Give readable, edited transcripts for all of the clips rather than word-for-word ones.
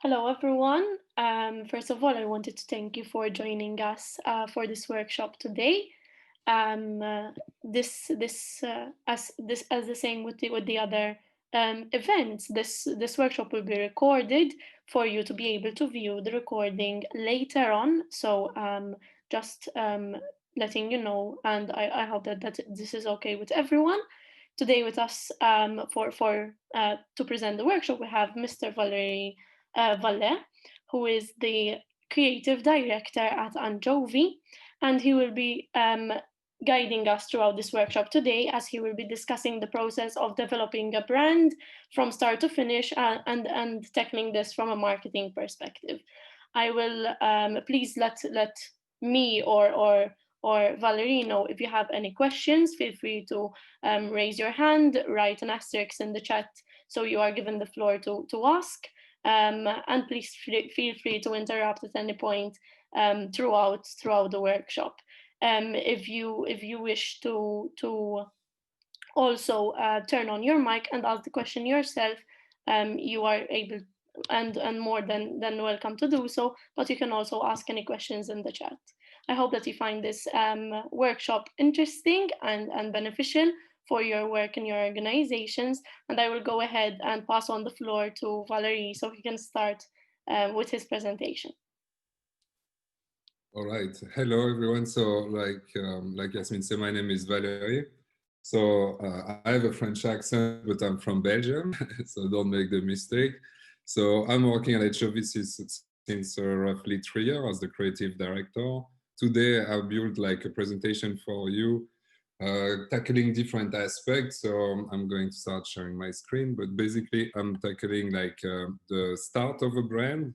Hello, everyone. First of all, I wanted to thank you for joining us for this workshop today. As the same with the other events, this workshop will be recorded for you to be able to view the recording later on. So just letting you know, and I hope that this is okay with everyone. Today with us for to present the workshop, we have Mr. Valery Vallee, who is the creative director at Anchovy, and he will be guiding us throughout this workshop today as he will be discussing the process of developing a brand from start to finish and tackling this from a marketing perspective. I will please let me or Valerie know if you have any questions. Feel free to raise your hand, write an asterisk in the chat so you are given the floor to ask. And please feel free to interrupt at any point throughout the workshop. If you wish to also turn on your mic and ask the question yourself, you are able and more than welcome to do so. But you can also ask any questions in the chat. I hope that you find this workshop interesting and beneficial for your work and your organizations. And I will go ahead and pass on the floor to Valery so he can start with his presentation. All right. Hello, everyone. So like Yasmin said, my name is Valery. So I have a French accent, but I'm from Belgium, so don't make the mistake. So I'm working at Anchovy since roughly 3 years as the creative director. Today, I built like a presentation for you, tackling different aspects. So I'm going to start sharing my screen, but basically I'm tackling like the start of a brand.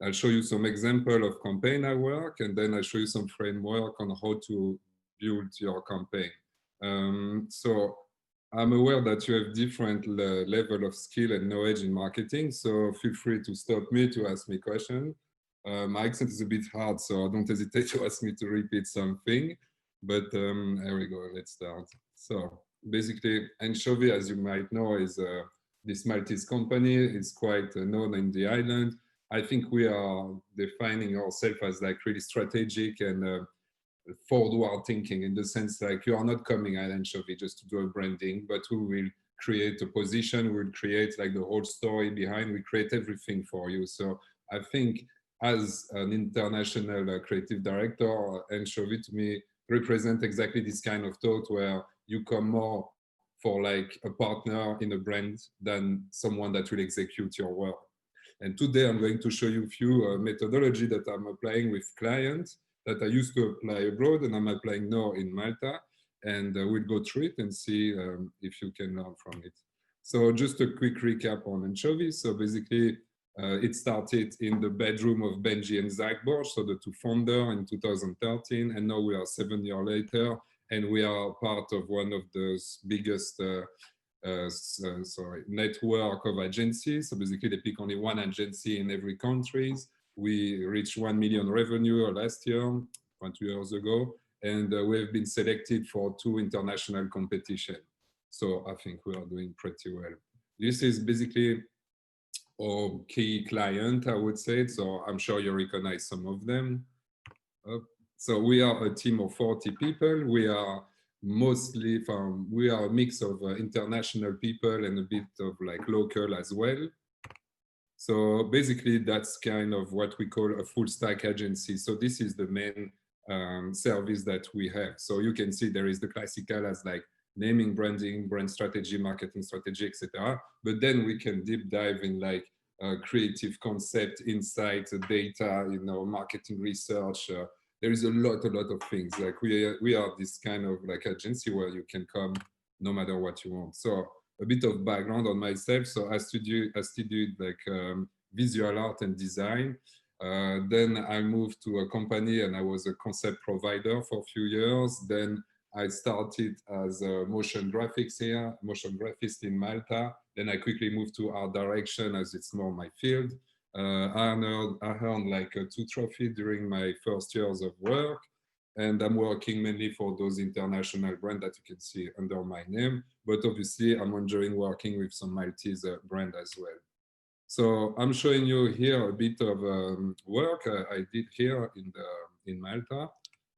I'll show you some example of campaign I work, and then I'll show you some framework on how to build your campaign. So I'm aware that you have different level of skill and knowledge in marketing, so feel free to stop me to ask me questions. My accent is a bit hard, so don't hesitate to ask me to repeat something. But here we go, let's start. So basically, Anchovy, as you might know, is this Maltese company. It's quite known in the island. I think we are defining ourselves as like really strategic and forward thinking, in the sense like you are not coming at Anchovy just to do a branding, but we will create a position, we'll create like the whole story behind, we create everything for you. So I think as an international creative director, Anchovy to me represent exactly this kind of thought where you come more for like a partner in a brand than someone that will execute your work. And today I'm going to show you a few methodology that I'm applying with clients that I used to apply abroad and I'm applying now in Malta. And we'll go through it and see if you can learn from it. So just a quick recap on Anchovy. So basically, it started in the bedroom of Benji and Zach Borch, so the two founders in 2013. And now we are 7 years later, and we are part of one of the biggest network of agencies. So basically they pick only one agency in every country. We reached 1 million revenue last year, 2 years ago, and we have been selected for 2 international competitions. So I think we are doing pretty well. This is basically our key client, I would say. So I'm sure you recognize some of them. So we are a team of 40 people. We are we are a mix of international people and a bit of like local as well. So basically that's kind of what we call a full stack agency. So this is the main service that we have. So you can see there is the classical as like naming, branding, brand strategy, marketing strategy, etc. But then we can deep dive in like creative concept, insight, data, marketing research. There is a lot of things. Like we are this kind of like agency where you can come no matter what you want. So a bit of background on myself. So I studied like visual art and design. Then I moved to a company and I was a concept provider for a few years. Then I started as a motion graphics here, motion graphist in Malta. Then I quickly moved to art direction as it's more my field. I earned like 2 trophies during my first years of work. And I'm working mainly for those international brands that you can see under my name. But obviously, I'm enjoying working with some Maltese brand as well. So I'm showing you here a bit of work I did here in Malta.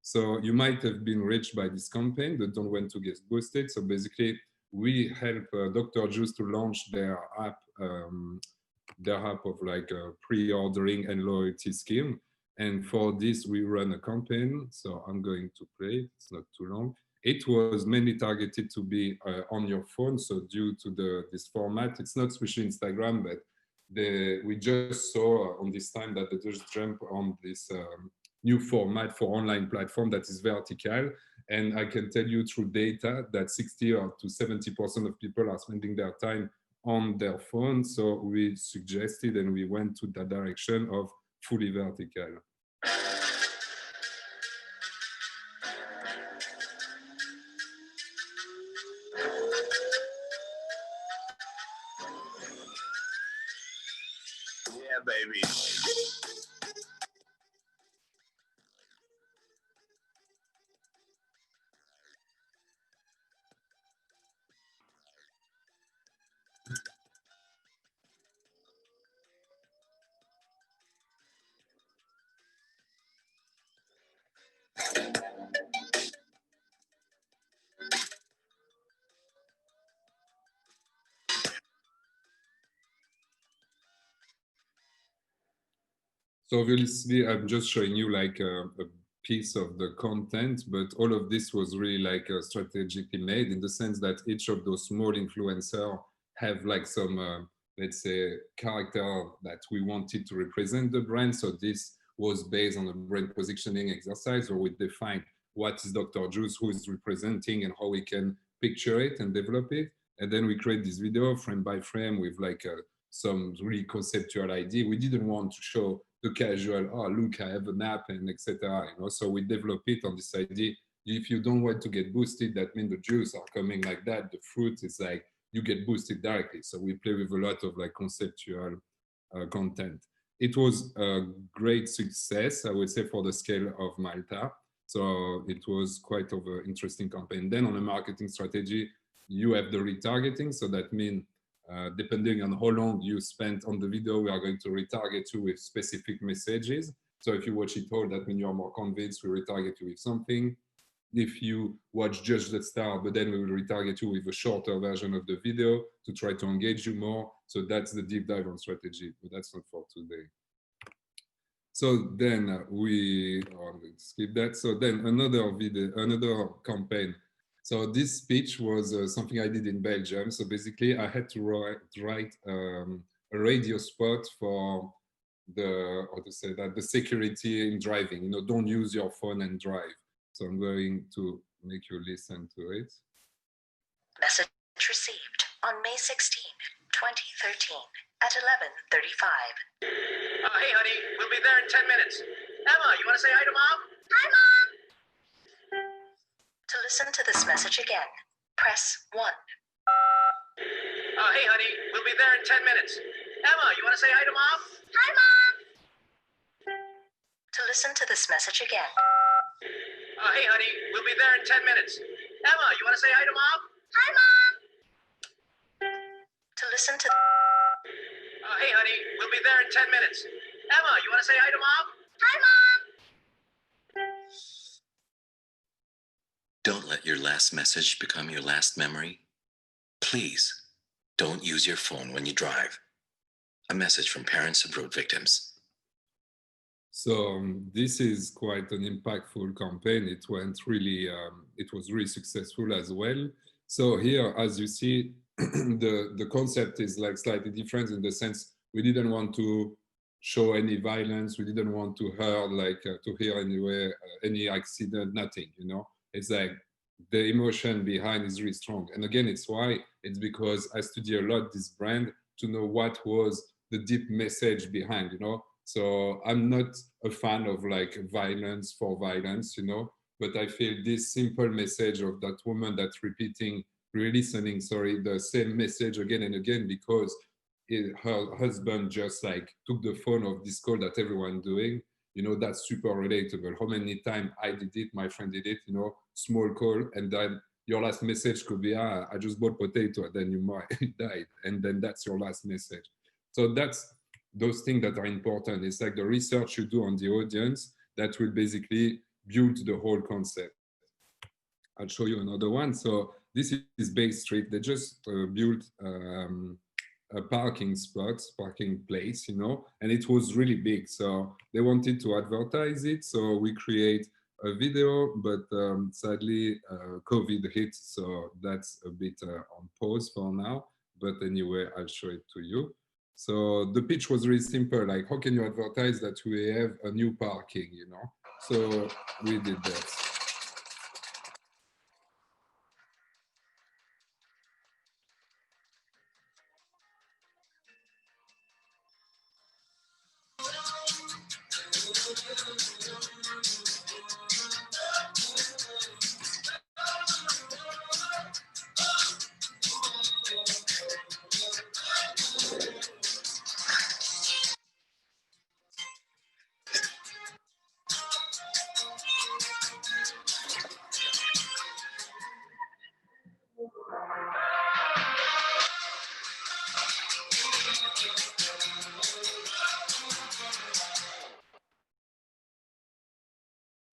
So you might have been reached by this campaign, but don't want to get boosted. So basically, we help Dr. Juice to launch their app of like a pre-ordering and loyalty scheme. And for this, we run a campaign. So I'm going to play it. It's not too long. It was mainly targeted to be on your phone. So due to this format, it's not especially Instagram, but we just saw on this time that they just jump on this new format for online platform that is vertical. And I can tell you through data that 60 or to 70% of people are spending their time on their phone. So we suggested and we went to the direction of fully vertical. Yeah, baby. So obviously, I'm just showing you like a piece of the content, but all of this was really like strategically made in the sense that each of those small influencers have like some, let's say, character that we wanted to represent the brand. So this was based on a brand positioning exercise where we define what is Dr. Juice, who is representing, and how we can picture it and develop it. And then we create this video frame by frame with like some really conceptual idea. We didn't want to show the casual, oh, look, I have an app and etc. You know, so we develop it on this idea. If you don't want to get boosted, that means the juice are coming like that. The fruit is like you get boosted directly. So we play with a lot of like conceptual content. It was a great success, I would say, for the scale of Malta. So it was quite of an interesting campaign. Then on a marketing strategy, you have the retargeting. So that means depending on how long you spent on the video, we are going to retarget you with specific messages. So if you watch it all, that means you're more convinced, we retarget you with something. If you watch just the start, but then we will retarget you with a shorter version of the video to try to engage you more. So that's the deep dive on strategy, but that's not for today. So then I'm going to skip that. So then another video, another campaign. So this speech was something I did in Belgium. So basically I had to write a radio spot for the security in driving. You know, don't use your phone and drive. So I'm going to make you listen to it. Message received on May 16, 2013 at 11:35. Hey, honey, we'll be there in 10 minutes. Emma, you want to say hi to Mom? Hi, Mom! To listen to this message again, press 1. Hey, honey, we'll be there in 10 minutes. Emma, you want to say hi to Mom? Hi, Mom! To listen to this message again. Hey, honey, we'll be there in 10 minutes. Emma, you want to say hi to Mom? Hi, Mom! To listen to... Hey, honey, we'll be there in 10 minutes. Emma, you want to say hi to Mom? Hi, Mom! Don't let your last message become your last memory. Please, don't use your phone when you drive. A message from parents of road victims. So this is quite an impactful campaign. It went really, it was really successful as well. So here, as you see, the concept is like slightly different in the sense we didn't want to show any violence. We didn't want to hurt, like to hear anywhere, any accident, nothing, you know. It's like the emotion behind is really strong. And again, it's because I study a lot this brand to know what was the deep message behind, you know. So I'm not a fan of like violence for violence, you know, but I feel this simple message of that woman that's re-listening, the same message again and again because her husband just like took the phone of this call that everyone doing, you know, that's super relatable. How many times I did it, my friend did it, you know, small call, and then your last message could be, I just bought potato, and then you might died, and then that's your last message. So that's those things that are important. It's like the research you do on the audience that will basically build the whole concept. I'll show you another one. So this is Bay Street. They just built a parking spot, parking place, and it was really big. So they wanted to advertise it. So we create a video, but sadly, COVID hit. So that's a bit on pause for now. But anyway, I'll show it to you. So the pitch was really simple. Like, how can you advertise that we have a new parking, So we did that.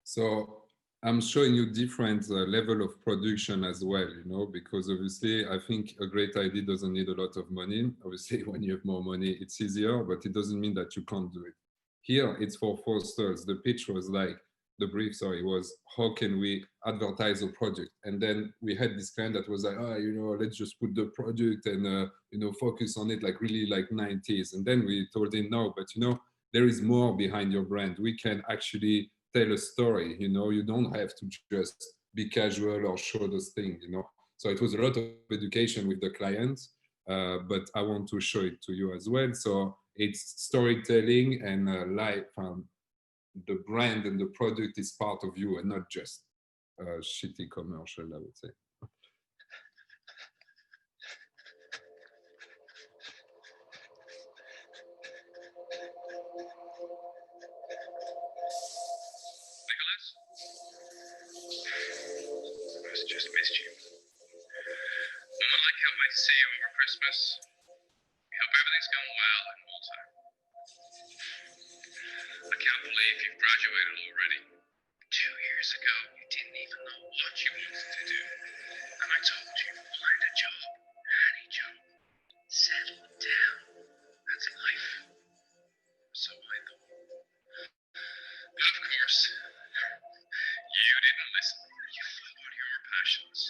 So I'm showing you different level of production as well, because obviously I think a great idea doesn't need a lot of money. Obviously, when you have more money, it's easier, but it doesn't mean that you can't do it. Here, it's for Foster's. The pitch was like, the brief, sorry, was how can we advertise a product? And then we had this client that was like, let's just put the product and, focus on it like really like 90s. And then we told him, no, but there is more behind your brand. We can actually tell a story, you don't have to just be casual or show those things, So it was a lot of education with the clients, but I want to show it to you as well. So it's storytelling and the brand and the product is part of you and not just a shitty commercial, I would say. Just missed you. Mama, I can't wait to see you over Christmas. We hope everything's going well in Malta. I can't believe you've graduated already. 2 years ago, you didn't even know what you wanted to do. And I told you, find a job, any job. Settle down. That's life. So I thought. But of course, you didn't listen. You followed your passions.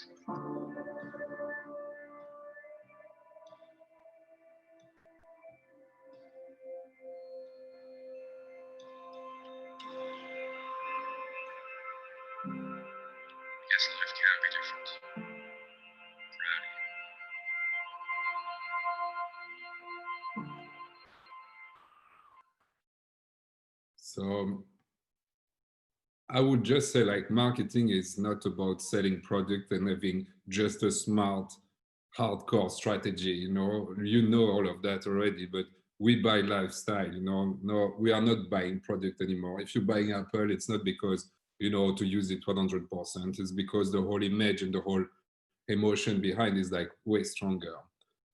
Guess life can be different. Proud of you. So I would just say like marketing is not about selling product and having just a smart, hardcore strategy, you know all of that already, but we buy lifestyle, no, we are not buying product anymore. If you're buying Apple, it's not because you know to use it 100%, it's because the whole image and the whole emotion behind is like way stronger.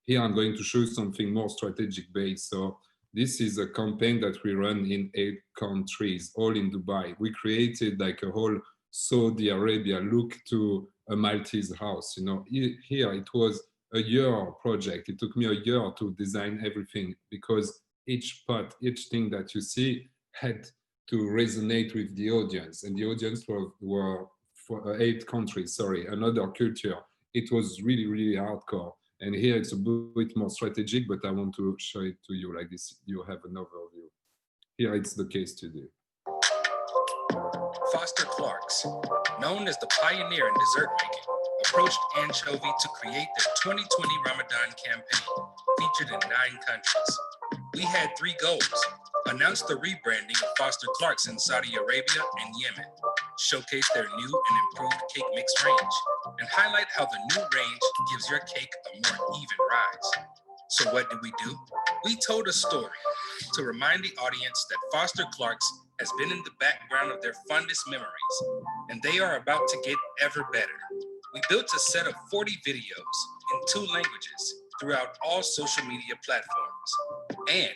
Here I'm going to show you something more strategic based. So this is a campaign that we run in 8 countries, all in Dubai. We created like a whole Saudi Arabia look to a Maltese house. Here it was a year project. It took me a year to design everything because each part, each thing that you see had to resonate with the audience. And the audience were for 8 countries, another culture. It was really, really hardcore. And here it's a bit more strategic, but I want to show it to you like this. You have an overview. Here it's the case study. Foster Clarks, known as the pioneer in dessert making, approached Anchovy to create their 2020 Ramadan campaign, featured in 9 countries. We had 3 goals: announce the rebranding of Foster Clarks in Saudi Arabia and Yemen, showcase their new and improved cake mix range, and highlight how the new range gives your cake a more even rise. So what did we do? We told a story to remind the audience that Foster Clarks has been in the background of their fondest memories, and they are about to get ever better. We built a set of 40 videos in 2 languages throughout all social media platforms. And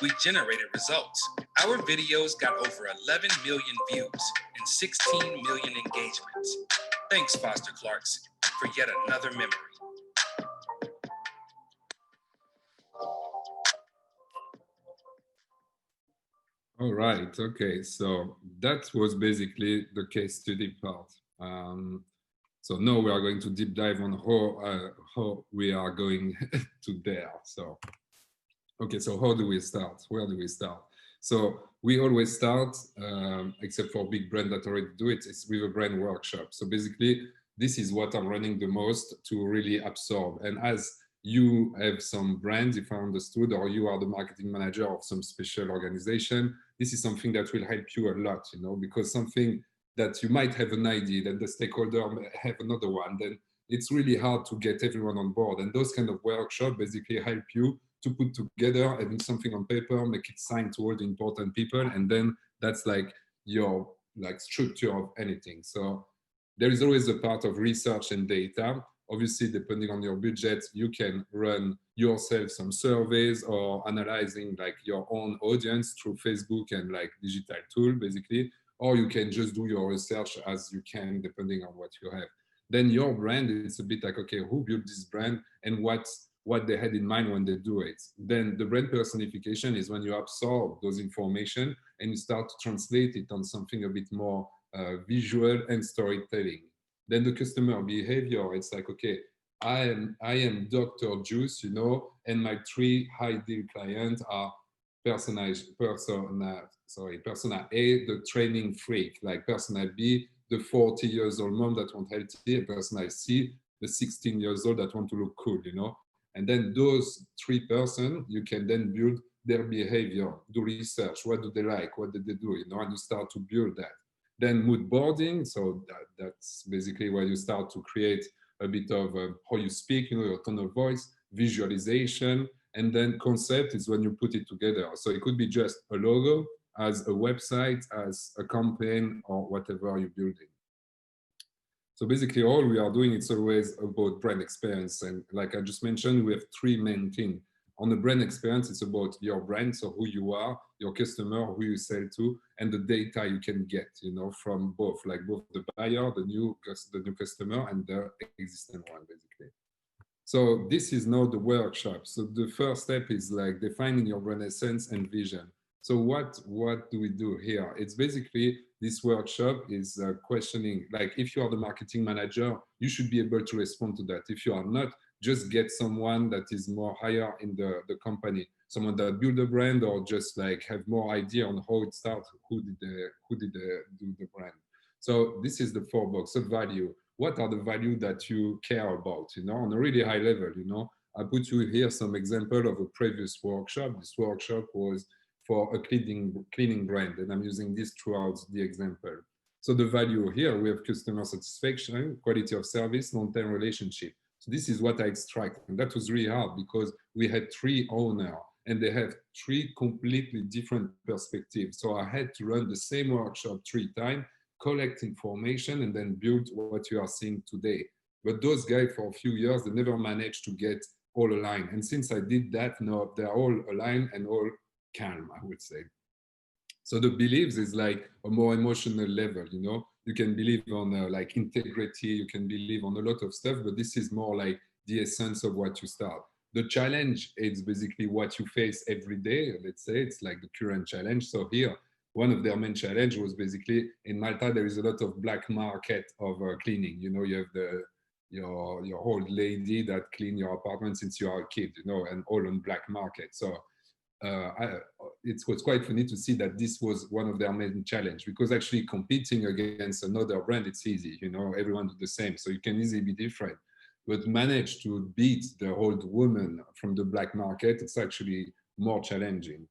we generated results. Our videos got over 11 million views and 16 million engagements. Thanks, Foster Clarks, for yet another memory. All right. Okay. So that was basically the case study part. So now we are going to deep dive on how we are going to there. So, okay. So how do we start? Where do we start? So we always start, except for big brand that already do it, it's with a brand workshop. So basically, this is what I'm running the most to really absorb. And as you have some brands, if I understood, or you are the marketing manager of some special organization, this is something that will help you a lot, you know, because something that you might have an idea, that the stakeholder have another one, then it's really hard to get everyone on board. And those kind of workshops basically help you to put together and something on paper, make it signed to all the important people, and then that's like your structure of anything. So there is always a part of research and data. Obviously, depending on your budget, you can run yourself some surveys or analyzing like your own audience through Facebook and like digital tool, basically, or you can just do your research as you can, depending on what you have. Then your brand, it's a bit like, okay, who built this brand and what they had in mind when they do it. Then the brand personification is when you absorb those information and you start to translate it on something a bit more visual and storytelling. Then the customer behavior, it's like, okay, I am Dr. Juice, you know, and my 3 high deal clients are persona A, the training freak, like persona B, the 40 years old mom that want healthy, and persona C, the 16 years old that want to look cool, you know. And then those 3 persons, you can then build their behavior, do research, what do they like, what did they do, you know, and you start to build that. Then mood boarding, so that's basically where you start to create a bit of how you speak, you know, your tone of voice, visualization, and then concept is when you put it together. So it could be just a logo, as a website, as a campaign, or whatever you're building. So basically all we are doing, it's always about brand experience. And like I just mentioned, we have 3 main things. On the brand experience, it's about your brand, so who you are, your customer, who you sell to, and the data you can get, you know, from both, like both the buyer, the new customer, and the existing one, basically. So this is now the workshop. So the first step is like defining your brand essence and vision. So what do we do here? It's basically, this workshop is questioning, like if you are the marketing manager, you should be able to respond to that. If you are not, just get someone that is more higher in the company, someone that build a brand or just like have more idea on how it starts, who did do the brand. So this is the 4 box of value. What are the value that you care about, you know, on a really high level, you know? I put you here some example of a previous workshop. This workshop was for a cleaning brand, and I'm using this throughout the example. So the value here, we have customer satisfaction, quality of service, long-term relationship. So this is what I extract. And that was really hard because we had 3 owners and they have 3 completely different perspectives. So I had to run the same workshop 3 times, collect information, and then build what you are seeing today. But those guys, for a few years, they never managed to get all aligned. And since I did that, now they're all aligned and all calm, I would say. So the beliefs is like a more emotional level, you know. You can believe on like integrity, you can believe on a lot of stuff, but this is more like the essence of what you start. The challenge is basically what you face every day. Let's say it's like the current challenge. So here, one of their main challenge was basically in Malta, there is a lot of black market of cleaning. You know, you have your old lady that clean your apartment since you are a kid, you know, and all on black market. So it was quite funny to see that this was one of their main challenge, because actually competing against another brand, it's easy, you know, everyone do the same, so you can easily be different. But manage to beat the old woman from the black market, it's actually more challenging.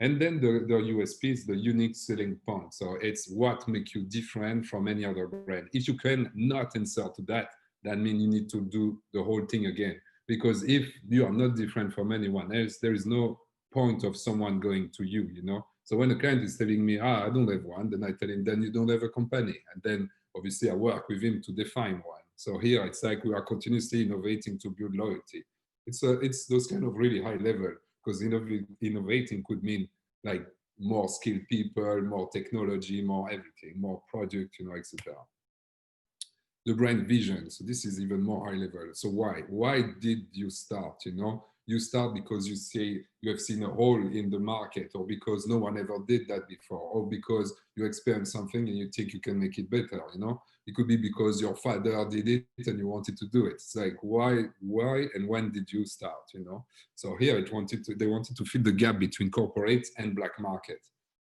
And then the USP is the unique selling point. So it's what makes you different from any other brand. If you can not answer to that, that means you need to do the whole thing again. Because if you are not different from anyone else, there is no point of someone going to you, you know. So when a client is telling me, I don't have one, then I tell him, then you don't have a company. And then obviously I work with him to define one. So here it's like we are continuously innovating to build loyalty. It's those kind of really high level. because innovating could mean like more skilled people, more technology, more everything, more product, etc. The brand vision. So this is even more high level. So why did you start? You start because you say you have seen a hole in the market, or because no one ever did that before, or because you experience something and you think you can make it better. It could be because your father did it and you wanted to do it. It's like why, and when did you start? So here they wanted to fill the gap between corporate and black market.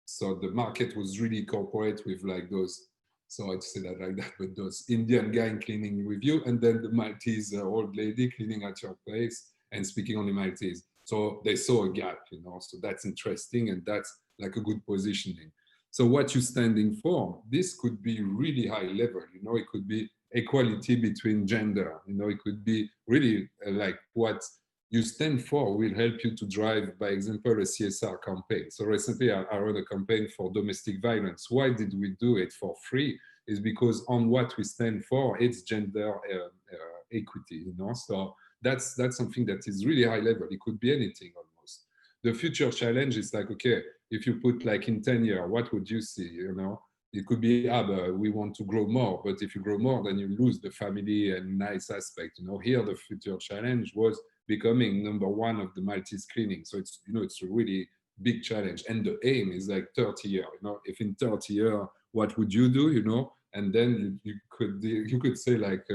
So the market was really corporate with like those. So I'd say that like that, but those Indian guy cleaning with you, and then the Maltese old lady cleaning at your place and speaking only Maltese. So they saw a gap, so that's interesting, and that's like a good positioning. So what you're standing for, this could be really high level, it could be equality between gender, it could be really like what you stand for will help you to drive, by example, a CSR campaign. So recently I ran a campaign for domestic violence. Why did we do it for free? Is because on what we stand for, it's gender equity, So that's something that is really high level. It could be anything almost. The future challenge is like, okay, if you put like in 10 years, what would you see, It could be, but we want to grow more. But if you grow more, then you lose the family and nice aspect. Here the future challenge was becoming #1 of the Maltese cleaning. So it's, it's a really big challenge. And the aim is like 30 years. If in 30 years, what would you do? And then you could say like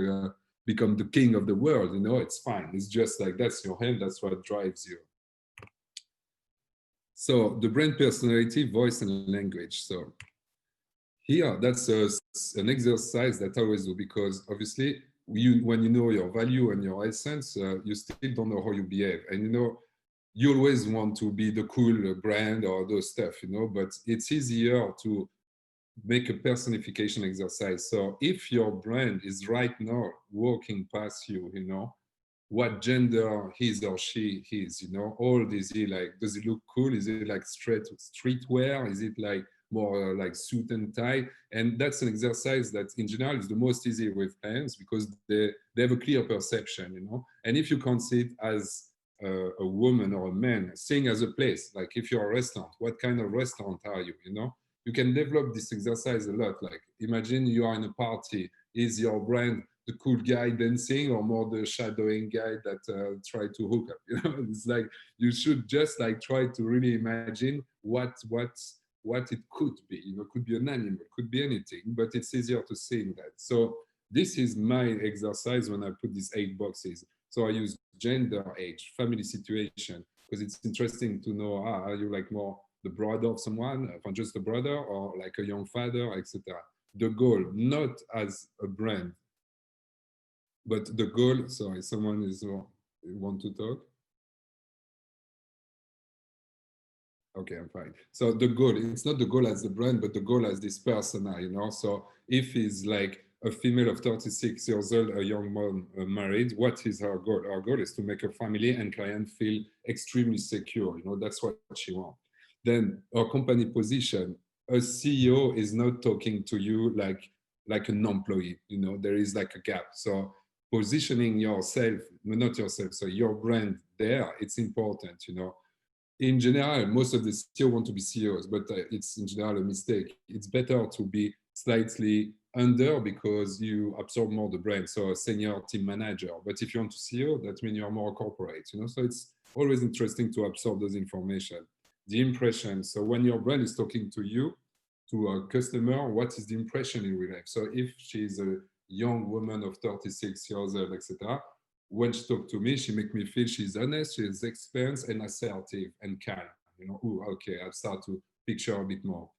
become the king of the world. It's fine. It's just like that's your aim. That's what drives you. So the brand personality, voice, and language. So here, that's an exercise that I always do, because obviously when you know your value and your essence, you still don't know how you behave. And you always want to be the cool brand or those stuff, but it's easier to make a personification exercise. So if your brand is right now walking past you, what gender he or she is, all is he like, does it look cool? Is it like streetwear? Is it like more like suit and tie? And that's an exercise that in general is the most easy with clients, because they have a clear perception, And if you can't see it as a woman or a man, seeing as a place, like if you're a restaurant, what kind of restaurant are you, You can develop this exercise a lot. Like imagine you are in a party, is your brand the cool guy dancing, or more the shadowing guy that try to hook up? It's like you should just like try to really imagine what it could be. It could be an animal, it could be anything, but it's easier to see that. So this is my exercise when I put these 8 boxes. So I use gender, age, family situation, because it's interesting to know, are you like more the brother of someone, just a brother, or like a young father, etc. The goal, not as a brand, but the goal. Sorry, someone is want to talk? Okay, I'm fine. So the goal, it's not the goal as the brand, but the goal as this persona, So if he's like a female of 36 years old, a young mom married, what is her goal? Our goal is to make her family and client feel extremely secure. That's what she wants. Then our company position, a CEO is not talking to you like an employee. There is like a gap. So positioning yourself, not yourself, so your brand there, it's important. In general, most of the CEO want to be CEOs, but it's in general a mistake. It's better to be slightly under, because you absorb more the brand, so a senior team manager. But if you want to CEO, that means you're more corporate, So it's always interesting to absorb those information. The impression, so when your brand is talking to you, to a customer, what is the impression it will have? So if she's a young woman of 36 years old, etc., when she talks to me, she makes me feel she's honest, she's experienced and assertive and calm. Ooh, okay, I start to picture a bit more.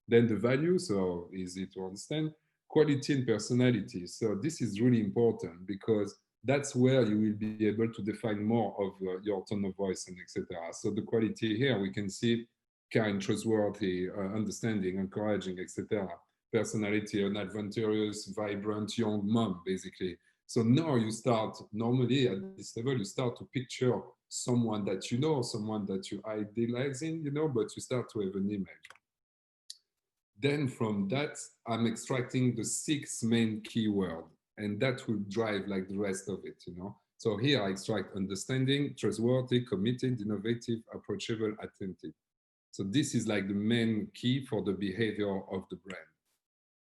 Then the value, so easy to understand. Quality and personality. So this is really important, because that's where you will be able to define more of your tone of voice and etc. So the quality here, we can see kind, trustworthy, understanding, encouraging, etc. Personality, an adventurous, vibrant young mom, basically. So now you start, normally at this level, you start to picture someone that someone that you idealizing, but you start to have an image. Then from that, I'm extracting the 6 main keywords, and that will drive like the rest of it, So here I extract understanding, trustworthy, committed, innovative, approachable, attentive. So this is like the main key for the behavior of the brand.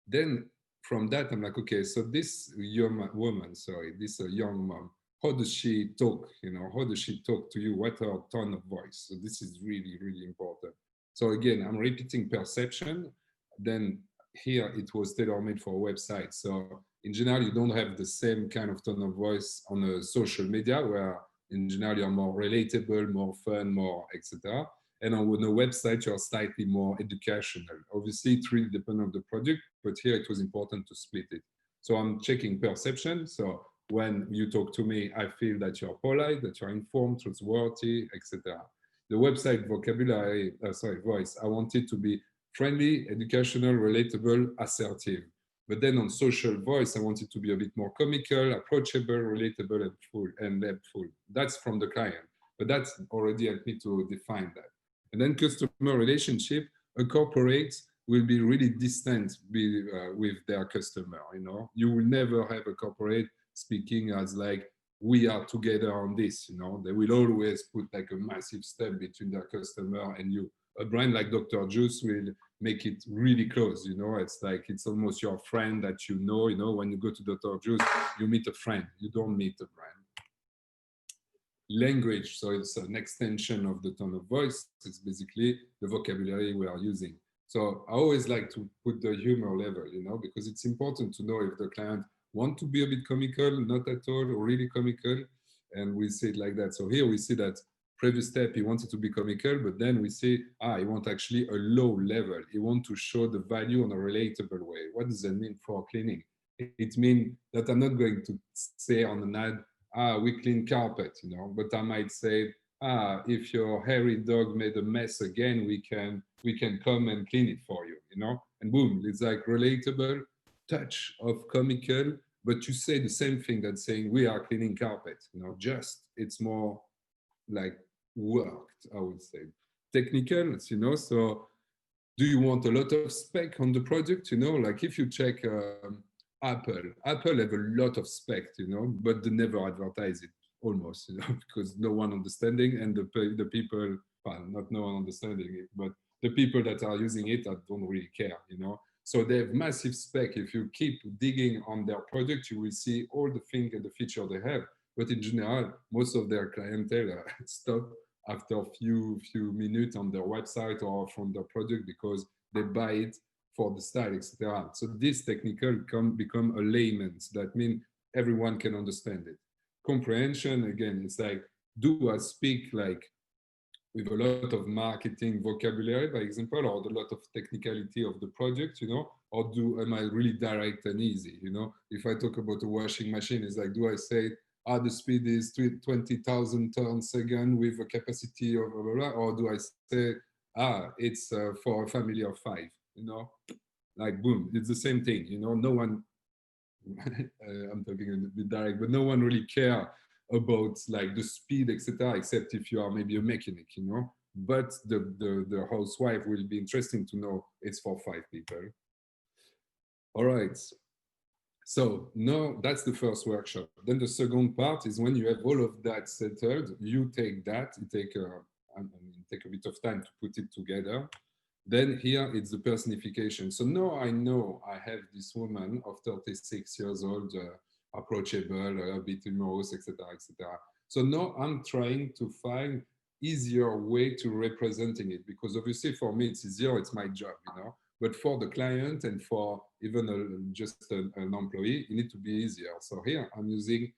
Then from that, I'm like, okay, so this young woman, this young mom, how does she talk? You know, how does she talk to you? What her tone of voice? So this is really, really important. So again, I'm repeating perception. Then here it was tailor-made for a website. So in general, you don't have the same kind of tone of voice on a social media where in general you're more relatable, more fun, more etc. And on a website, you're slightly more educational. Obviously, it really depends on the product, but here it was important to split it. So I'm checking perception. So when you talk to me, I feel that you're polite, that you're informed, trustworthy, etc. The website vocabulary, voice, I want it to be friendly, educational, relatable, assertive. But then on social voice, I want it to be a bit more comical, approachable, relatable, and helpful. That's from the client, but that's already helped me to define that. And then customer relationship, a corporate will be really distant with their customer. You know, you will never have a corporate speaking as like, we are together on this. You know, they will always put like a massive step between their customer and you. A brand like Dr. Juice will make it really close. You know, it's like it's almost your friend that you know. You know, when you go to Dr. Juice, you meet a friend. You don't meet a brand. Language, so it's an extension of the tone of voice. It's basically the vocabulary we are using. So I always like to put the humor level, you know, because it's important to know if the client want to be a bit comical, not at all, or really comical, and we see it like that. So here we see that previous step, he wanted to be comical, but then we see, he wants actually a low level. He wants to show the value in a relatable way. What does that mean for cleaning? It means that I'm not going to say on an ad, we clean carpet, you know, but I might say, if your hairy dog made a mess again, we can come and clean it for you, you know, and boom, it's like relatable, touch of comical, but you say the same thing that saying we are cleaning carpet, you know, just it's more like worked, I would say. Technical, you know, so do you want a lot of spec on the product? You know, like if you check Apple have a lot of spec, you know, but they never advertise it almost, you know, because no one understanding and the people, well, not no one understanding it, but the people that are using it don't really care, you know. So they have massive spec. If you keep digging on their product, you will see all the things and the feature they have. But in general, most of their clientele stop after a few minutes on their website or from their product because they buy it for the style, etc. So this technical become a layman's. That means everyone can understand it. Comprehension, again, it's like, do I speak like with a lot of marketing vocabulary, by example, or a lot of technicality of the project, you know, or am I really direct and easy, you know? If I talk about a washing machine, it's like, do I say, the speed is 20,000 turns a second with a capacity of blah, blah, blah, or do I say, it's for a family of 5, you know? Like, boom, it's the same thing, you know, no one, I'm talking a bit direct, but no one really care about like the speed, etc., except if you are maybe a mechanic, you know. But the housewife will be interesting to know it's for 5 people. All right. So now that's the first workshop. Then the second part is when you have all of that settled, you take that, you take a bit of time to put it together. Then here it's the personification. So now I know I have this woman of 36 years old, approachable, a bit humorous, etc., etc. So now I'm trying to find easier way to representing it, because obviously for me it's easier, it's my job, you know. But for the client and for even just an employee, it needs to be easier. So here I'm using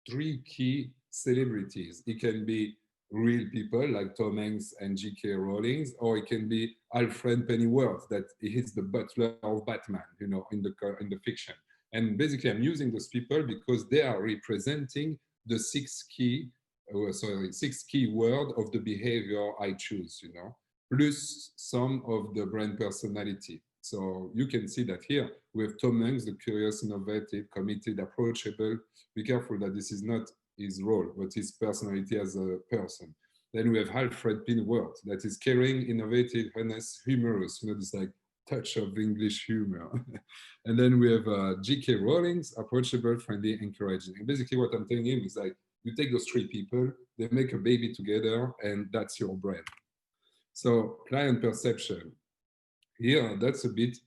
3 key celebrities. It can be real people like Tom Hanks and J.K. Rowling, or it can be Alfred Pennyworth, that is the butler of Batman, you know, in the fiction. And basically, I'm using those people because they are representing the 6 key word of the behavior I choose, you know, plus some of the brand personality. So you can see that here we have Tom Hanks, the curious, innovative, committed, approachable. Be careful that this is not his role, but his personality as a person. Then we have Alfred Pennyworth, that is caring, innovative, honest, humorous, you know, this like touch of English humor. And then we have J.K. Rowling, approachable, friendly, encouraging. And basically what I'm telling him is like, You take those 3 people, they make a baby together, and that's your brand. So client perception. Here, that's a bit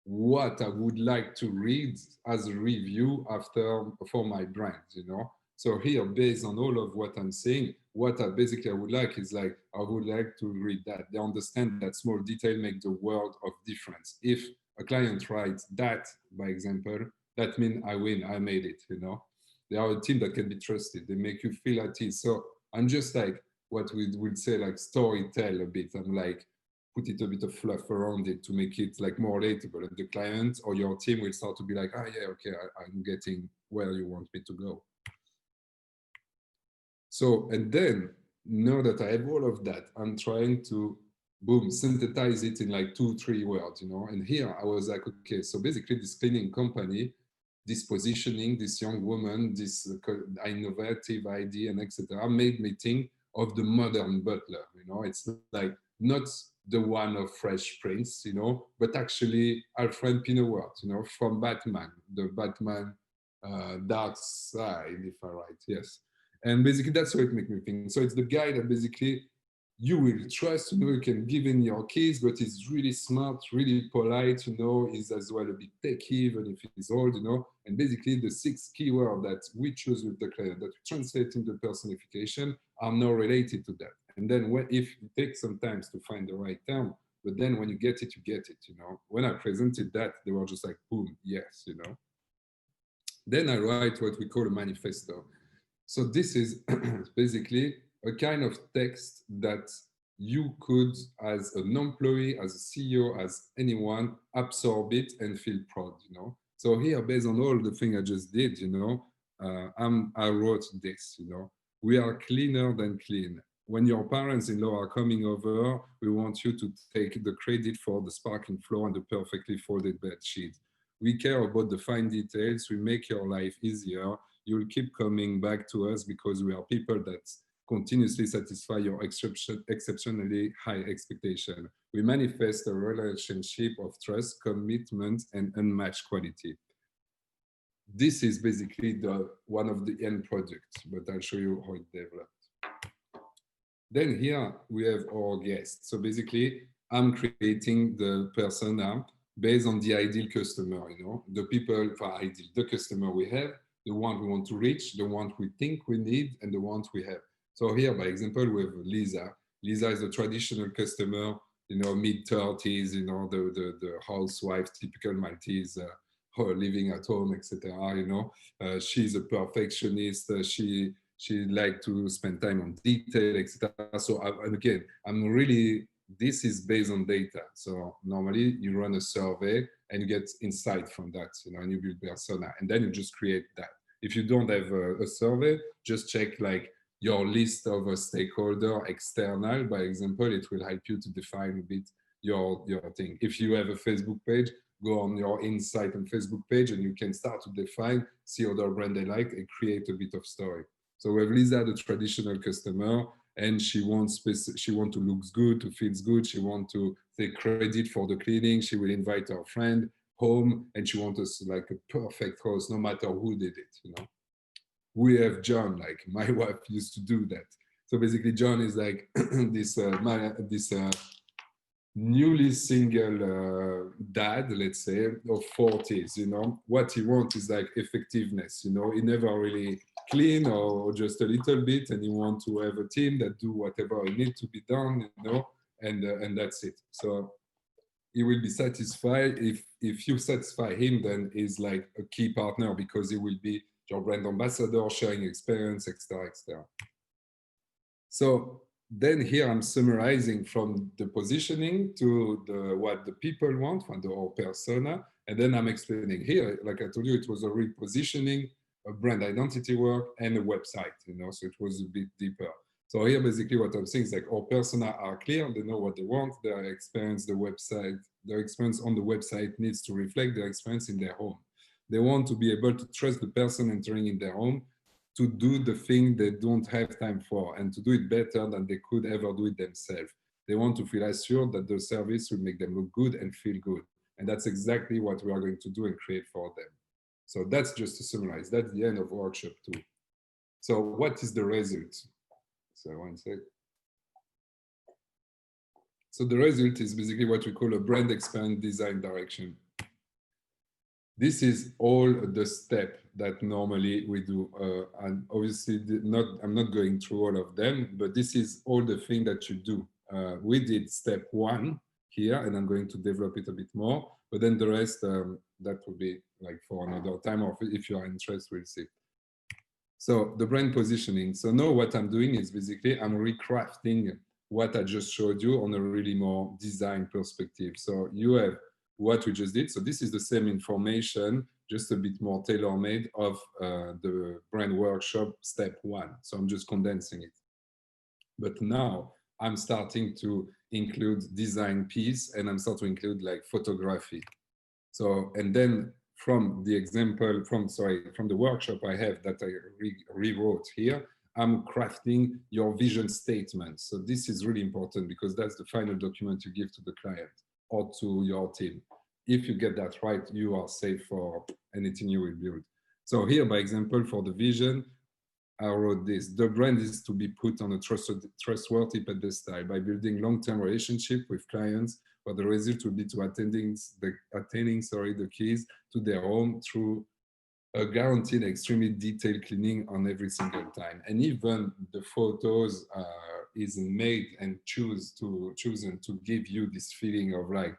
what I would like to read as a review after for my brand, you know. So here, based on all of what I'm saying, what I basically I would like is like, I would like to read that. They understand that small detail make the world of difference. If a client writes that, by example, that means I win, I made it, you know. They are a team that can be trusted. They make you feel at ease. So I'm just like, what we would say like story tell a bit. I'm like, put it a bit of fluff around it to make it like more relatable. And the client or your team will start to be like, ah, yeah, okay, I'm getting where you want me to go. So, and then now that I have all of that, I'm trying to, boom, synthesize it in like 2-3 words, you know. And here I was like, okay, so basically this cleaning company, this positioning, this young woman, this innovative idea and etc. made me think of the modern butler, you know. It's like not the one of Fresh Prince, you know, but actually Alfred Pennyworth, you know, from Batman, the Batman Dark Side, if I write, yes. And basically that's what it makes me think. So it's the guy that basically you will trust, you know, you can give in your keys, but he's really smart, really polite, you know, he's as well a bit techy, even if he's old, you know. And basically the 6 keywords that we choose with the client, that we translate into personification, are now related to that. And then if it takes some time to find the right term, but then when you get it, you know. When I presented that, they were just like, boom, yes, you know. Then I write what we call a manifesto. So this is basically a kind of text that you could, as an employee, as a CEO, as anyone, absorb it and feel proud, you know. So here, based on all the things I just did, you know, I wrote this, you know. We are cleaner than clean. When your parents-in-law are coming over, we want you to take the credit for the sparkling floor and the perfectly folded bed sheet. We care about the fine details. We make your life easier. You'll keep coming back to us because we are people that continuously satisfy your exceptionally high expectation. We manifest a relationship of trust, commitment, and unmatched quality. This is basically one of the end products, but I'll show you how it developed. Then here we have our guest. So basically, I'm creating the persona based on the ideal customer, you know, the people, the customer we have, the one we want to reach, the one we think we need, and the ones we have. So here, by example, we have Lisa. Lisa is a traditional customer, you know, mid-30s, you know, the housewife, typical Maltese, living at home, etc. You know, she's a perfectionist. She like to spend time on detail, etc. So again, I'm really, this is based on data. So normally you run a survey and you get insight from that, you know, and you build persona, and then you just create that. If you don't have a survey, just check like your list of a stakeholder external, by example, it will help you to define a bit your thing. If you have a Facebook page, go on your insight on Facebook page and you can start to define, see other brand they like, and create a bit of story. So we have Lisa, the traditional customer, and she wants to look good, to feel good. She wants to take credit for the cleaning. She will invite her friend home, and she wants us like a perfect house, no matter who did it, you know. We have John, like my wife used to do that. So basically, John is like this newly single dad, let's say, of 40s, you know. What he wants is like effectiveness, you know. He never really clean or just a little bit, and he wants to have a team that do whatever it needs to be done, you know, and that's it. So he will be satisfied if you satisfy him, then he's like a key partner because he will be your brand ambassador, sharing experience, etc., etc. So then here I'm summarizing from the positioning to what the people want, from our persona, and then I'm explaining here, like I told you, it was a repositioning, a brand identity work, and a website, you know, so it was a bit deeper. So here, basically what I'm saying is like our persona are clear, they know what they want, their experience, their experience on the website needs to reflect their experience in their home. They want to be able to trust the person entering in their home to do the thing they don't have time for and to do it better than they could ever do it themselves. They want to feel assured that the service will make them look good and feel good. And that's exactly what we are going to do and create for them. So that's just to summarize. That's the end of workshop 2. So what is the result? So one sec. So the result is basically what we call a brand expand design direction. This is all the steps that normally we do. And obviously I'm not going through all of them, but this is all the thing that you do. We did step 1 here, and I'm going to develop it a bit more, but then the rest, that will be like for another time, or if you are interested, we'll see. So the brand positioning. So now what I'm doing is basically I'm recrafting what I just showed you on a really more design perspective. So you have what we just did. So this is the same information, just a bit more tailor-made of the brand workshop step 1. So I'm just condensing it. But now I'm starting to include design piece, and I'm starting to include like photography. So, and then from the example, from the workshop I have that I rewrote here, I'm crafting your vision statement. So this is really important because that's the final document you give to the client or to your team. If you get that right, you are safe for anything you will build. So here, by example, for the vision, I wrote this: the brand is to be put on a trustworthy pedestal by building long-term relationship with clients, where the result will be to attaining the keys to their home through a guaranteed extremely detailed cleaning on every single time. And even the photos is made and chosen to give you this feeling of like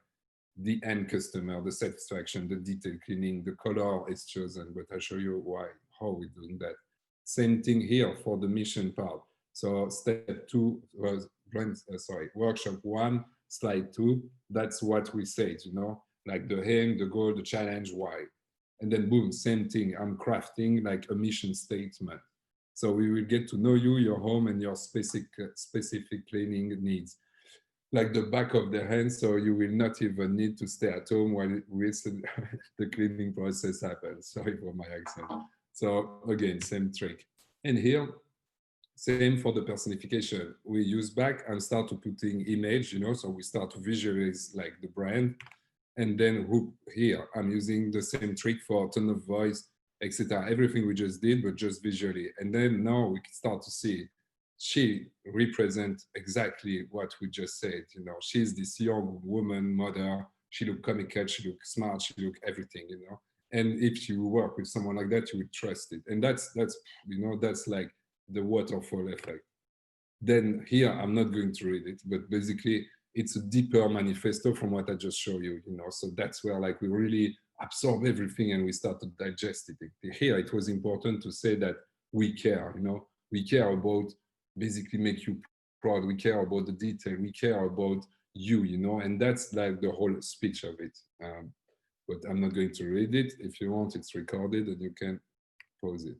the end customer, the satisfaction, the detailed cleaning, the color is chosen, but I'll show you how we're doing that. Same thing here for the mission part. So step 2 was workshop 1, slide 2. That's what we said, you know, like the aim, the goal, the challenge, why. And then boom, same thing. I'm crafting like a mission statement. So we will get to know you, your home, and your specific cleaning needs, like the back of the hand. So you will not even need to stay at home while the cleaning process happens. Sorry for my accent. So again, same trick. And here, same for the personification. We use back and start to putting image, you know, so we start to visualize like the brand. And then here, I'm using the same trick for tone of voice, etc. Everything we just did, but just visually. And then now we can start to see she represents exactly what we just said. You know, she's this young woman, mother. She look comical, she look smart, she look everything, you know. And if you work with someone like that, you would trust it. And that's you know, that's like the waterfall effect. Then here, I'm not going to read it, but basically it's a deeper manifesto from what I just showed you, you know. So that's where like we really absorb everything and we start to digest it. Here, it was important to say that we care, you know, we care about basically make you proud. We care about the detail. We care about you, you know, and that's like the whole speech of it. But I'm not going to read it. If you want, it's recorded and you can pause it.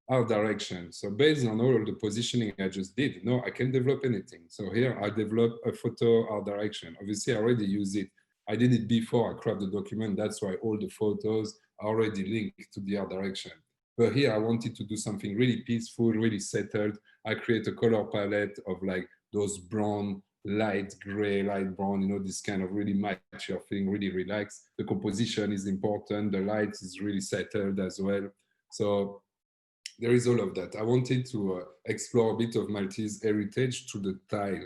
Art direction. So based on all of the positioning I just did, no, I can develop anything. So here I develop a photo art direction. Obviously, I already use it. I did it before I craft the document. That's why all the photos are already linked to the art direction. But here I wanted to do something really peaceful, really settled. I create a color palette of like those brown, light gray, light brown, you know, this kind of really match your thing, really relaxed. The composition is important. The light is really settled as well. So there is all of that. I wanted to explore a bit of Maltese heritage through the tile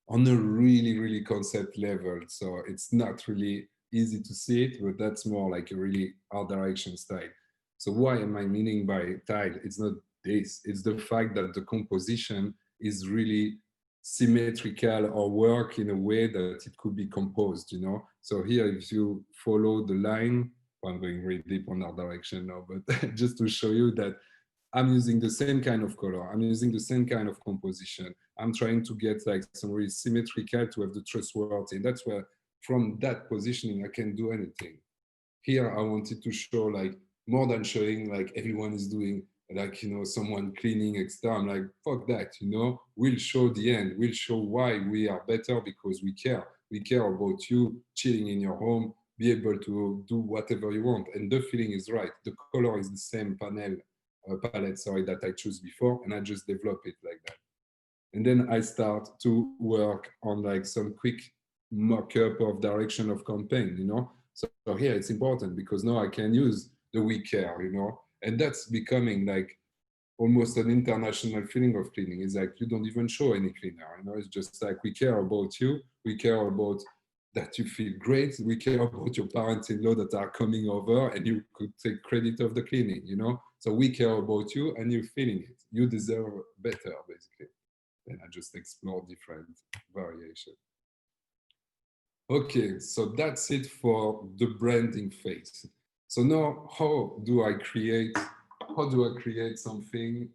on a really, really concept level. So it's not really easy to see it, but that's more like a really art direction style. So why am I meaning by tile? It's not this, it's the fact that the composition is really symmetrical or work in a way that it could be composed, you know? So here, if you follow the line, well, I'm going really deep on art direction now, but just to show you that I'm using the same kind of color. I'm using the same kind of composition. I'm trying to get like some really symmetrical to have the trustworthy. And that's where, from that positioning, I can do anything. Here, I wanted to show like, more than showing like everyone is doing like, you know, someone cleaning extra. I'm like, fuck that, you know, we'll show the end. We'll show why we are better because we care. We care about you chilling in your home, be able to do whatever you want. And the feeling is right. The color is the same palette, sorry, that I chose before, and I just develop it like that. And then I start to work on like some quick mock-up of direction of campaign, you know. So here it's important because now I can use the we care, you know, and that's becoming like almost an international feeling of cleaning. It's like you don't even show any cleaner, you know, it's just like we care about you, we care about that you feel great, we care about your parents-in-law that are coming over and you could take credit of the cleaning, you know? So we care about you and you're feeling it. You deserve better, basically. And I just explore different variations. Okay, so that's it for the branding phase. So now, how do I create something?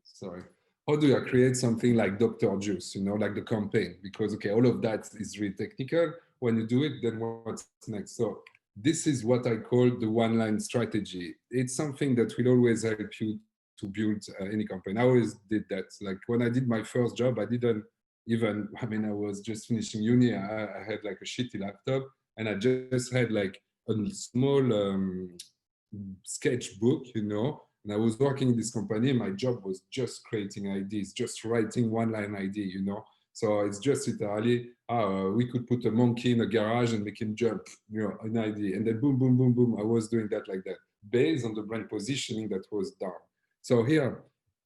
Sorry. How do I create something like Dr. Juice, you know, like the campaign? Because, okay, all of that is really technical. When you do it, then what's next? So this is what I call the one-line strategy. It's something that will always help you to build any campaign. I always did that. Like when I did my first job, I didn't even, I mean, I was just finishing uni. I had like a shitty laptop and I just had like a small sketchbook, you know, and I was working in this company. My job was just creating ideas, just writing one-line idea, you know. So it's just literally, we could put a monkey in a garage and make him jump, you know, an idea. And then boom, boom, boom, boom. I was doing that like that, based on the brand positioning that was done. So here,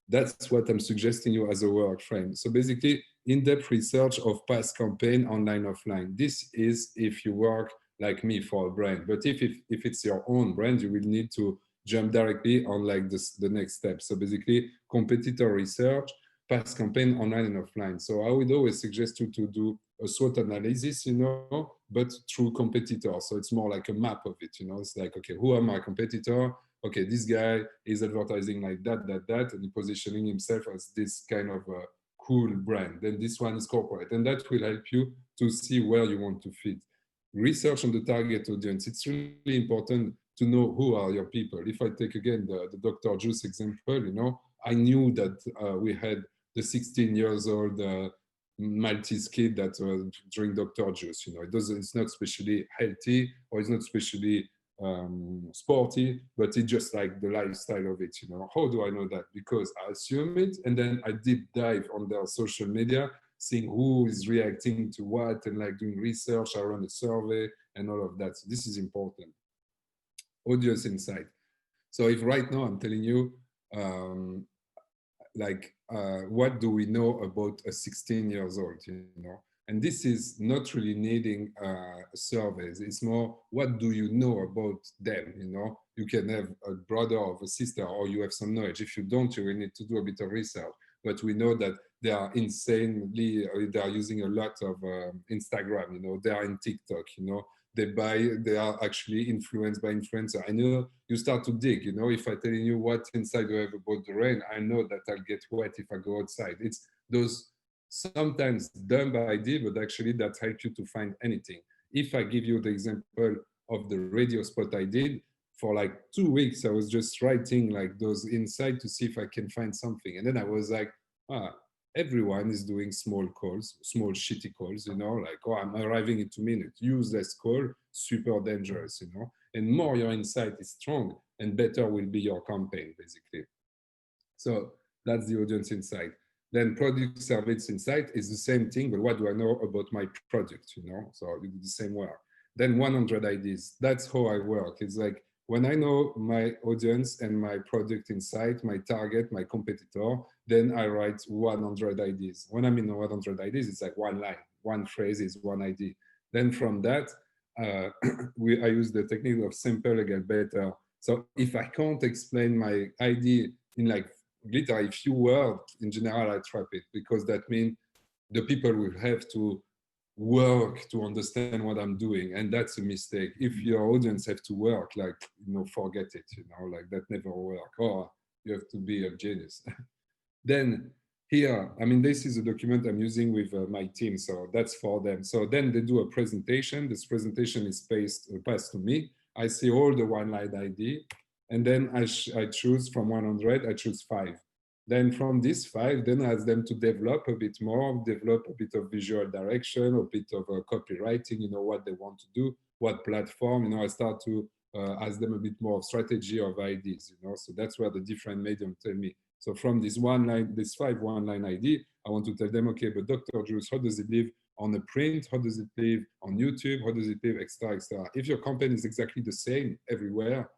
that's what I'm suggesting you as a work frame. So basically, in-depth research of past campaign, online, offline. This is if you work like me for a brand. But if it's your own brand, you will need to jump directly on like this, the next step. So basically, competitor research, past campaign, online and offline. So I would always suggest you to do a SWOT analysis, you know, but through competitors. So it's more like a map of it, you know. It's like, okay, who are my competitor? Okay, this guy is advertising like that, and positioning himself as this kind of cool brand. Then this one is corporate, and that will help you to see where you want to fit. Research on the target audience. It's really important to know who are your people. If I take again the Dr. Juice example, you know, I knew that we had the 16 years old Maltese kid that drink Dr. Juice. You know, it's not especially healthy or it's not especially sporty, but it's just like the lifestyle of it. You know, how do I know that? Because I assume it, and then I deep dive on their social media, seeing who is reacting to what, and like doing research. I run a survey and all of that. So this is important. Audience insight. So if right now I'm telling you, what do we know about a 16 years old, you know? And this is not really needing surveys. It's more, what do you know about them, you know? You can have a brother or a sister, or you have some knowledge. If you don't, you will need to do a bit of research. But we know that they are insanely, they are using a lot of Instagram, you know, they are in TikTok, you know, they are actually influenced by influencer. I know you start to dig, you know, if I'm telling you what inside you have about the rain, I know that I'll get wet if I go outside. It's those sometimes dumb idea, but actually that helps you to find anything. If I give you the example of the radio spot I did, for like 2 weeks, I was just writing like those inside to see if I can find something. And then I was like, everyone is doing small calls, small shitty calls, you know, like, oh, I'm arriving in 2 minutes, useless call, super dangerous, you know, and more your insight is strong and better will be your campaign, basically. So that's the audience insight. Then product service insight is the same thing, but what do I know about my product, you know? So you do the same work. Then 100 ideas, that's how I work. It's like, when I know my audience and my product insight, my target, my competitor, then I write 100 ideas. When I mean 100 ideas, it's like one line, one phrase is one idea. Then from that, I use the technique of simple equal better. So if I can't explain my idea in like literally few words, in general, I trap it, because that means the people will have to work to understand what I'm doing, and that's a mistake. If your audience have to work, like, you know, forget it, you know, like that never work, or you have to be a genius. Then here, I mean, this is a document I'm using with my team, so that's for them. So then they do a presentation. This presentation is passed to me. I see all the one-line idea, and then I choose from 100, I choose 5. Then from these 5, then I ask them to develop a bit more, develop a bit of visual direction, a bit of copywriting, you know, what they want to do, what platform, you know, I start to ask them a bit more of strategy of ideas, you know, so that's where the different medium tell me. So from this this 5 one-line idea, I want to tell them, okay, but Dr. Juice, how does it live on a print? How does it live on YouTube? How does it live, etc., etc.? If your campaign is exactly the same everywhere,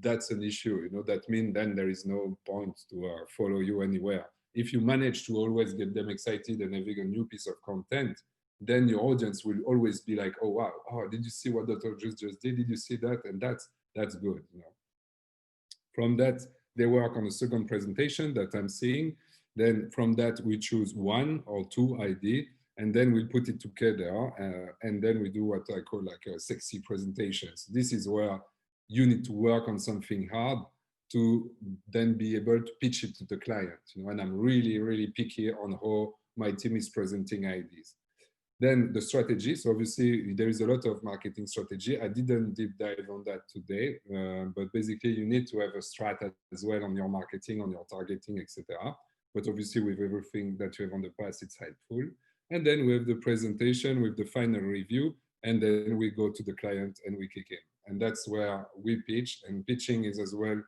that's an issue. You know, that means then there is no point to follow you anywhere. If you manage to always get them excited and having a new piece of content, then your audience will always be like, oh wow, oh, did you see what Dr. just did? Did you see that? And that's good. You know. From that, they work on a second presentation that I'm seeing. Then from that, we choose 1 or 2 ID, and then we put it together, and then we do what I call like a sexy presentations. This is where you need to work on something hard to then be able to pitch it to the client. You know, and I'm really, really picky on how my team is presenting ideas. Then the strategy. So obviously there is a lot of marketing strategy. I didn't deep dive on that today, but basically you need to have a strat as well on your marketing, on your targeting, etc. But obviously with everything that you have on the past, it's helpful. And then we have the presentation with the final review, and then we go to the client and we kick in. And that's where we pitch, and pitching is as well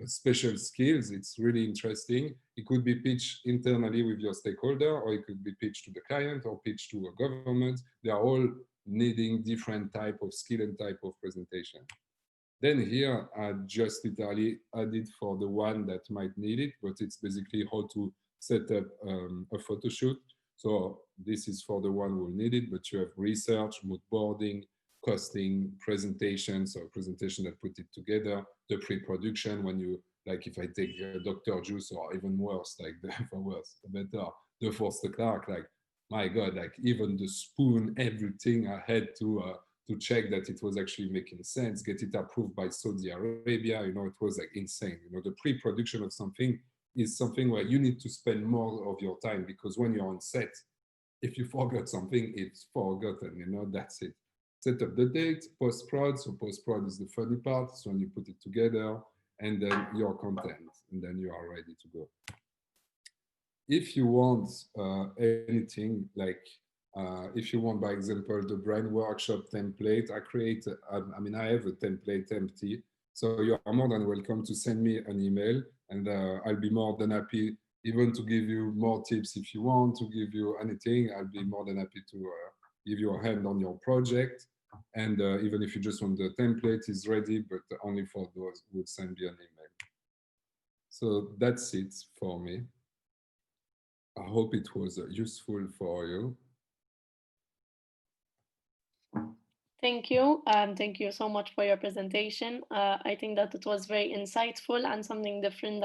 special skills. It's really interesting. It could be pitched internally with your stakeholder, or it could be pitched to the client or pitched to a government. They are all needing different type of skill and type of presentation. Then here I just literally added for the one that might need it, but it's basically how to set up a photo shoot. So this is for the one who will need it, but you have research, mood boarding, costing, presentations, or presentation that put it together, the pre-production, when you, like if I take Dr. Juice, or even worse, like the Forster Clark, like, my God, like even the spoon, everything I had to check that it was actually making sense, get it approved by Saudi Arabia, you know, it was like insane. You know, the pre-production of something is something where you need to spend more of your time, because when you're on set, if you forgot something, it's forgotten, you know, that's it. Set up the date, post-prod. So post-prod is the funny part. So when you put it together, and then your content, and then you are ready to go. If you want anything like, if you want, by example, the brand workshop template, I mean, I have a template empty. So you are more than welcome to send me an email, and I'll be more than happy even to give you more tips. If you want to give you anything, I'll be more than happy to give you a hand on your project. And even if you just want the template is ready, but only for those who would send me an email. So that's it for me. I hope it was useful for you. Thank you. Thank you so much for your presentation. I think that it was very insightful and something different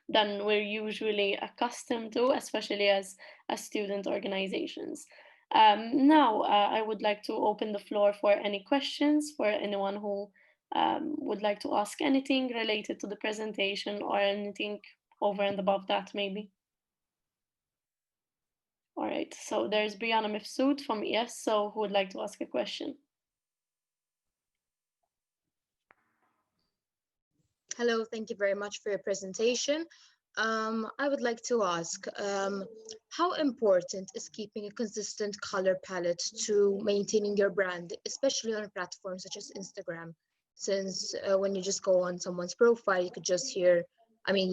than we're usually accustomed to, especially as student organizations. Now, I would like to open the floor for any questions for anyone who would like to ask anything related to the presentation or anything over and above that, maybe. All right, so there's Brianna Mifsud from ES, so who would like to ask a question? Hello, thank you very much for your presentation. I would like to ask, how important is keeping a consistent color palette to maintaining your brand, especially on platforms such as Instagram? Since when you just go on someone's profile, you could just you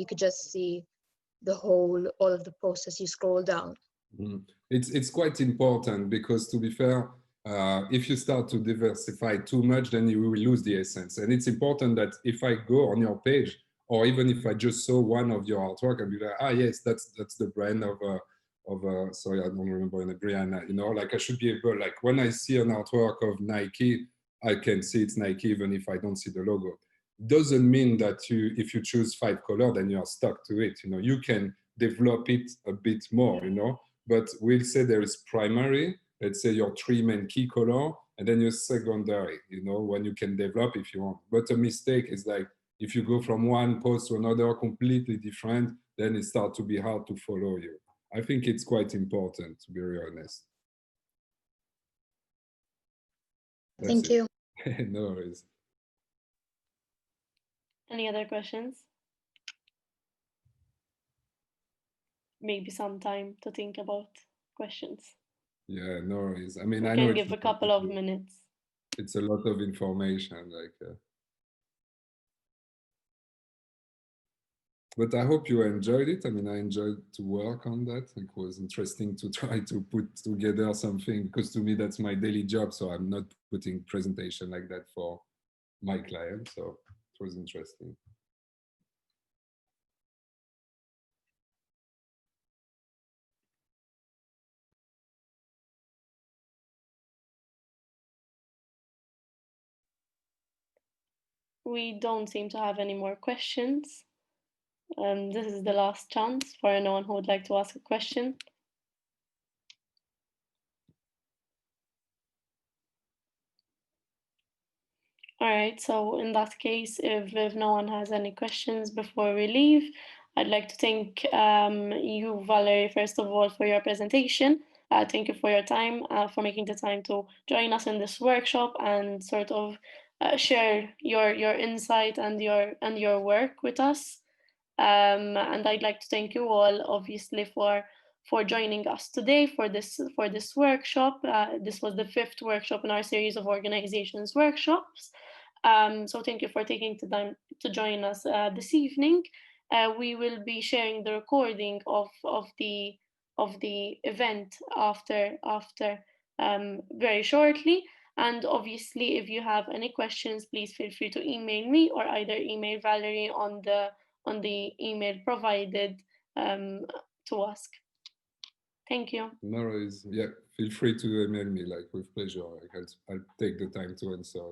could just see all of the posts as you scroll down. It's quite important, because to be fair, if you start to diversify too much, then you will lose the essence. And it's important that if I go on your page, or even if I just saw one of your artwork, and be like, ah, yes, that's the brand of sorry, I don't remember, in Brianna, you know, like I should be able, like when I see an artwork of Nike, I can see it's Nike even if I don't see the logo. Doesn't mean that if you choose 5 colors, then you are stuck to it. You know, you can develop it a bit more, you know, but we'll say there is primary, let's say your 3 main key color, and then your secondary, you know, when you can develop if you want. But a mistake is like, if you go from one post to another completely different, then it starts to be hard to follow you. I think it's quite important, to be very honest. Thank you. No worries. Any other questions? Maybe some time to think about questions. Yeah, no worries. I mean, we I can know give a couple of minutes. It's a lot of information, like. But I hope you enjoyed it. I mean, I enjoyed to work on that. It was interesting to try to put together something, because to me, that's my daily job. So I'm not putting presentation like that for my clients. So it was interesting. We don't seem to have any more questions. This is the last chance for anyone who would like to ask a question. All right, so in that case, if no one has any questions before we leave, I'd like to thank you, Valery, first of all, for your presentation. Thank you for your time, for making the time to join us in this workshop and sort of share your insight and your work with us. And I'd like to thank you all, obviously, for joining us today for this workshop. This was the 5th workshop in our series of organizations workshops. So thank you for taking the time to join us this evening. We will be sharing the recording of the event after very shortly. And obviously, if you have any questions, please feel free to email me or either email Valery on the email provided to ask. Thank you. No worries. Yeah, feel free to email me, like, with pleasure. Like, I'll take the time to answer.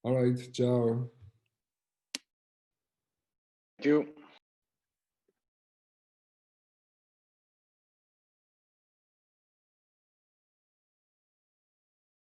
All right, ciao. Thank you.